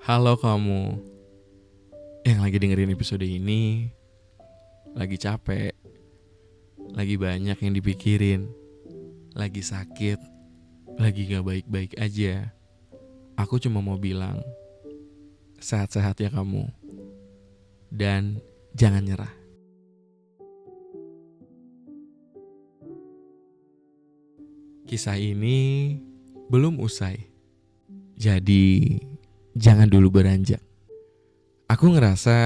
Halo kamu yang lagi dengerin episode ini, lagi capek, lagi banyak yang dipikirin, lagi sakit, lagi gak baik-baik aja. Aku cuma mau bilang, sehat-sehat ya kamu. Dan jangan nyerah. Kisah ini belum usai, jadi jangan dulu beranjak. Aku ngerasa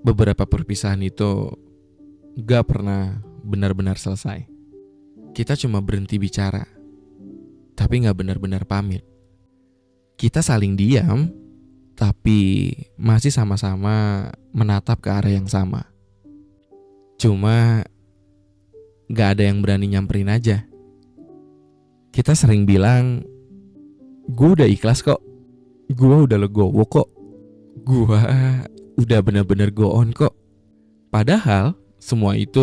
beberapa perpisahan itu gak pernah benar-benar selesai. Kita cuma berhenti bicara, tapi gak benar-benar pamit. Kita saling diam, tapi masih sama-sama menatap ke arah yang sama. Cuma gak ada yang berani nyamperin aja. Kita sering bilang, gue udah ikhlas kok, gue udah legowo kok, gue udah benar-benar go on kok. Padahal semua itu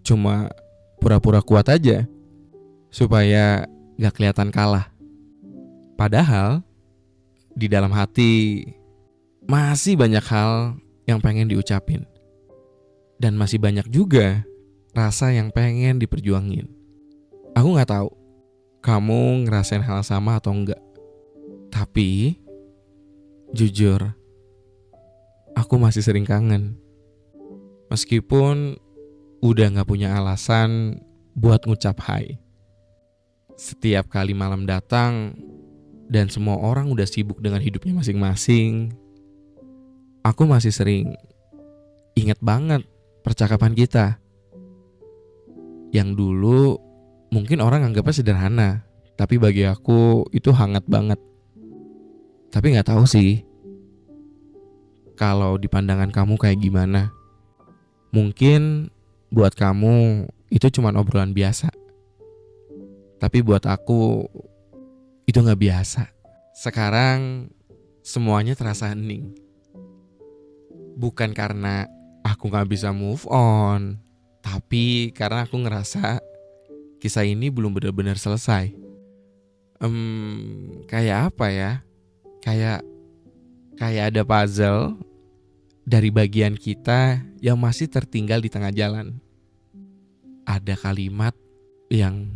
cuma pura-pura kuat aja, supaya gak kelihatan kalah. Padahal di dalam hati masih banyak hal yang pengen diucapin. Dan masih banyak juga rasa yang pengen diperjuangin. Aku gak tahu kamu ngerasain hal sama atau enggak. Tapi jujur, aku masih sering kangen. Meskipun udah gak punya alasan buat ngucap hai. Setiap kali malam datang dan semua orang udah sibuk dengan hidupnya masing-masing, aku masih sering ingat banget percakapan kita. Yang dulu mungkin orang anggapnya sederhana, tapi bagi aku itu hangat banget. Tapi gak tahu sih kalau di pandangan kamu kayak gimana. Mungkin buat kamu itu cuma obrolan biasa, tapi buat aku itu gak biasa. Sekarang semuanya terasa hening. Bukan karena aku gak bisa move on, tapi karena aku ngerasa kisah ini belum benar-benar selesai. Kayak apa ya? Kayak ada puzzle dari bagian kita yang masih tertinggal di tengah jalan. Ada kalimat yang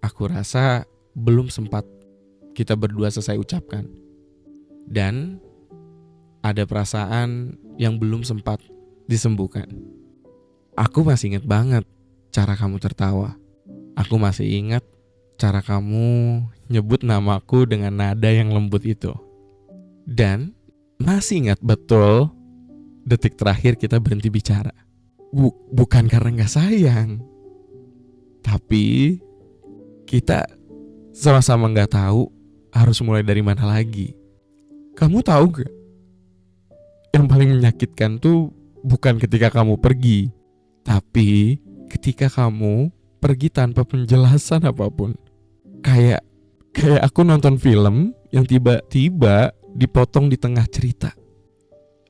aku rasa belum sempat kita berdua selesai ucapkan. Dan ada perasaan yang belum sempat disembuhkan. Aku masih ingat banget cara kamu tertawa. Aku masih ingat cara kamu nyebut namaku dengan nada yang lembut itu. Dan masih ingat betul detik terakhir kita berhenti bicara. Bukan karena gak sayang, tapi kita sama-sama gak tahu harus mulai dari mana lagi. Kamu tahu gak? Yang paling menyakitkan tuh bukan ketika kamu pergi, tapi ketika kamu pergi tanpa penjelasan apapun. Kayak aku nonton film yang tiba-tiba dipotong di tengah cerita.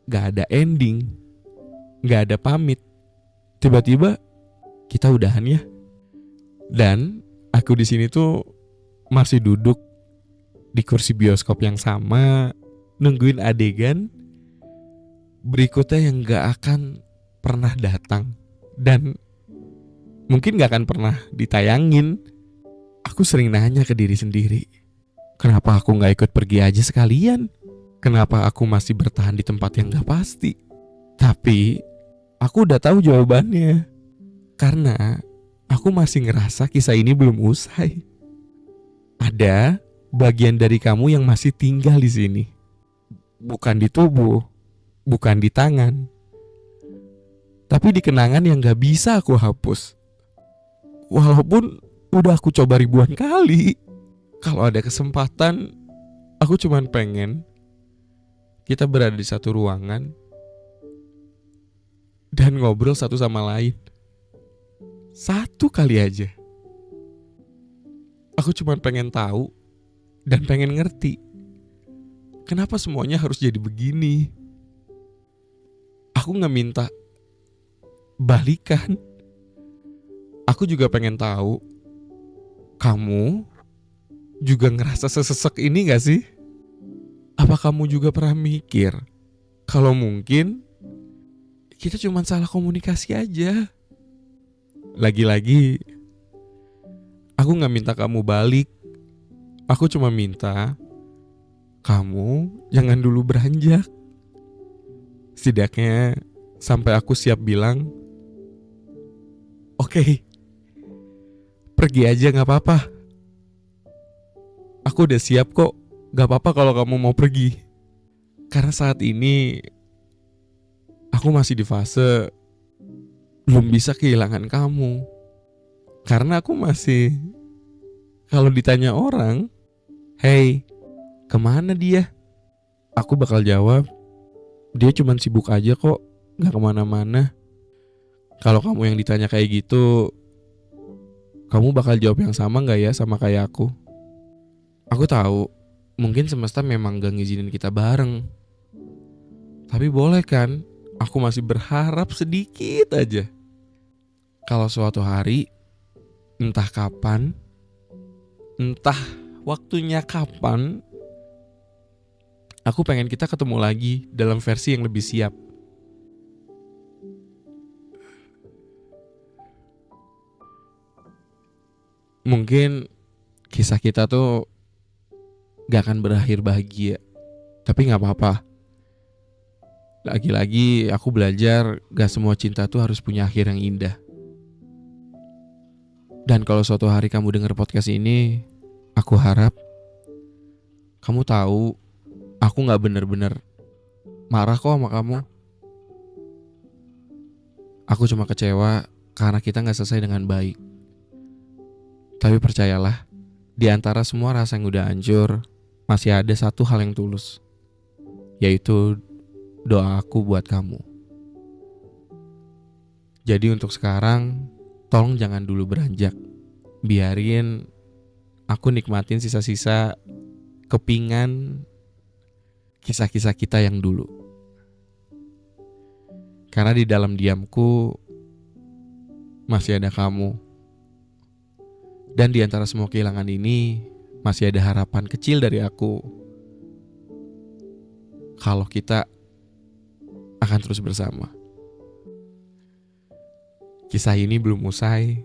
Gak ada ending, gak ada pamit. Tiba-tiba kita udahan ya. Dan aku di sini tuh masih duduk di kursi bioskop yang sama, nungguin adegan berikutnya yang gak akan pernah datang dan mungkin gak akan pernah ditayangin. Aku sering nanya ke diri sendiri, kenapa aku gak ikut pergi aja sekalian? Kenapa aku masih bertahan di tempat yang gak pasti? Tapi aku udah tahu jawabannya. Karena aku masih ngerasa kisah ini belum usai. Ada bagian dari kamu yang masih tinggal di sini. Bukan di tubuh, bukan di tangan, tapi di kenangan yang gak bisa aku hapus. Walaupun udah aku coba ribuan kali. Kalau ada kesempatan, aku cuman pengen kita berada di satu ruangan dan ngobrol satu sama lain. Satu kali aja. Aku cuman pengen tahu dan pengen ngerti kenapa semuanya harus jadi begini. Aku gak minta balikan. Aku juga pengen tahu kamu juga ngerasa sesek ini gak sih? Apa Apa kamu juga pernah mikir kalau mungkin kita cuma salah komunikasi aja? Lagi-lagi, aku gak minta kamu balik. Aku cuma minta kamu jangan dulu beranjak. Setidaknya sampai aku siap bilang, oke, pergi aja gak apa-apa. Aku udah siap kok, gak apa-apa kalau kamu mau pergi. Karena saat ini aku masih di fase belum bisa kehilangan kamu. Karena aku masih, kalau ditanya orang, hey, kemana dia? Aku bakal jawab, dia cuman sibuk aja kok, gak kemana-mana. Kalau kamu yang ditanya kayak gitu, kamu bakal jawab yang sama gak ya sama kayak aku? Aku tahu, mungkin semesta memang gak ngizinin kita bareng. Tapi boleh kan, aku masih berharap sedikit aja. Kalau suatu hari, entah kapan, entah waktunya kapan, aku pengen kita ketemu lagi dalam versi yang lebih siap. Mungkin kisah kita tuh gak akan berakhir bahagia, tapi gak apa-apa. Lagi-lagi aku belajar gak semua cinta tuh harus punya akhir yang indah. Dan kalau suatu hari kamu denger podcast ini, aku harap kamu tahu aku gak bener-bener marah kok sama kamu. Aku cuma kecewa karena kita gak selesai dengan baik. Tapi percayalah, di antara semua rasa yang udah hancur, masih ada satu hal yang tulus, yaitu doa aku buat kamu. Jadi untuk sekarang, tolong jangan dulu beranjak. Biarin aku nikmatin sisa-sisa kepingan kisah-kisah kita yang dulu. Karena di dalam diamku masih ada kamu. Dan di antara semua kehilangan ini masih ada harapan kecil dari aku. Kalau kita akan terus bersama. Kisah ini belum usai,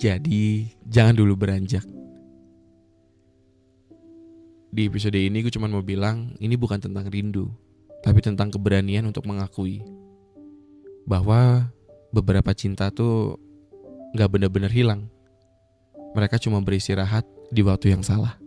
jadi jangan dulu beranjak. Di episode ini gue cuma mau bilang, ini bukan tentang rindu, tapi tentang keberanian untuk mengakui bahwa beberapa cinta tuh gak benar-benar hilang. Mereka cuma beristirahat di waktu yang salah.